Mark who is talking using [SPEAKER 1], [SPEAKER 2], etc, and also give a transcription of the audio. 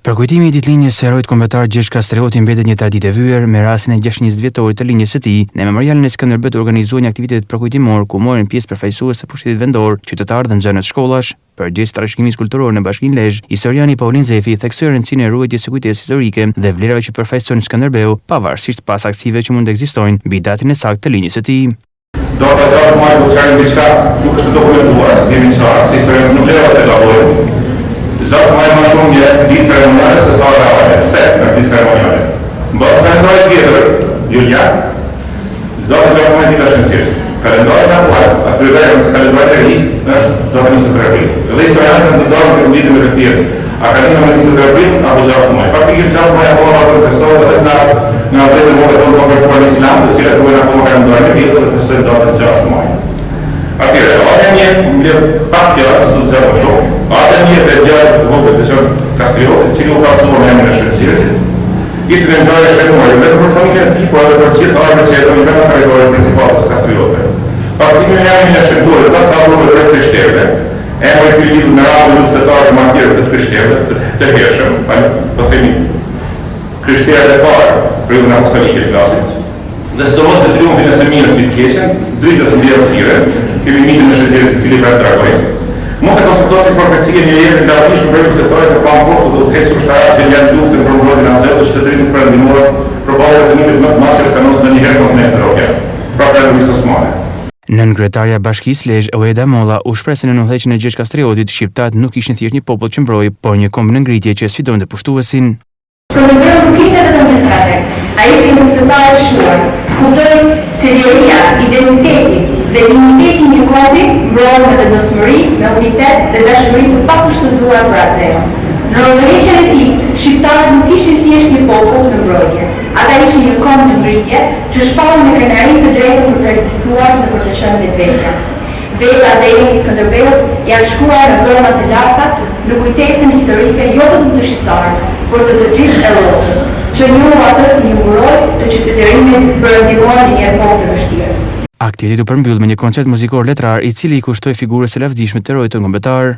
[SPEAKER 1] Për kujtimi i ditëlinjës së heroit kombëtar Gjergj Kastrioti mbetet një traditë e vyer me rastin e 620 vjetorit të linjës së tij. Në memorialin e Skënderbet organizuan një aktivitet përkujtimor ku morën pjesë përfaqësues të pushtetit vendor, qytetarë dhe nxënës shkollash. Përgjegjës trashëgimisë kulturore në Bashkinë Lezhë, historiani Paulin Zefi theksoi rëndësinë e ruajtjes së kujtesës historike dhe vlerave që përfaqësojnë Skënderbeu, pavarësisht pas aksive që mund të ekzistojnë mbi datën e saktë të linjës së tij.
[SPEAKER 2] Data e saktë më buçarën diçka nuk është dokumentuar, kemi çfarë, se historia nuk lejohet të gabojë. Zatë më shumë një ditë ceremoniale se sa reale. Pse në ditë ceremoniale? Mbas kalendari tjetër, julian, zatë më ditë shënqësisht. Kalendari natyral, aty vjen se kalendari i ri është data 23 aprill. Dhe historianët ndodhen për ditën e pjesë. A ka qenë më 23 aprill apo 6 maj? Faktikisht 6 maj apo ato festohet edhe në atë moment kur konvertuar në Islam, të cilat duhen apo kalendari i ri dhe festojnë datën 6 maj. Atëherë, ata një pak fjalë të zero shumë. Ata një të djalë të vogël të Gjergj Kastrioti, i cili u pasuar në emrin e shënqësit. Ishte një ngjarje e shënuar vetëm për familjen e tij, por edhe për gjithë ardhmët që jetojnë në territorin principal të Kastriotit. Pasimi i emrit e shëntuar, pas ka vënë për krishterëve, emri i cili lidhet me radhën luftëtare të martirë të krishterëve, të hershëm, po themi krishterët e parë, periudhën apostolike flasim. Dhe sidomos në triumfin e së mirës mbi të keqen, dritës mbi errësirën, kemi mitin e shënqësit i cili pra tregoi. Mund të konceptohet si profecia një jetë nga artishtë për luftëtorët e pamposhtë do të hesur shtarat që janë luftën për mbrojtjen e atëve të shtetit perëndimor, përballë cënimit më të madh që kanos ndonjëherë kontinent evropian. Pra Revolucion Osmane.
[SPEAKER 1] Nën kryetaria e Bashkisë Lezhë, Ojeda Molla, u shpreh se në udhëheqjen e Gjergj Kastriotit, shqiptarët nuk ishin thjesht një popull që mbroi, por një kombë në ngritje që sfidonte pushtuesin.
[SPEAKER 3] Skënderbeu nuk ishte vetëm një strateg, ai ishte një luftëtar i shuar. Kuptoi cilëria, identiteti dhe digniteti i një kombi mbrohen me vendosmëri, me unitet dhe dashuri të pakushtëzuar për atë. Në udhëheqjen e tij, shqiptarët nuk ishin thjesht një popull në mbrojtje. Ata ishin një kombë në ngritje që shpallën me krenari të drejtën për të ekzistuar dhe për të qenë vetvetja. Veta dhe emri i Skënderbeut janë shkruar në gërma të larta në kujtesën historike jo vetëm të shqiptarëve, por të gjithë Evropës, që njohu atë si një mburoj të qytetërimit perëndimor në një epokë të vështirë.
[SPEAKER 1] Aktiviteti u përmbyll me një koncert muzikor letrar i cili i kushtoi figurës së lavdishme të heroit kombëtar.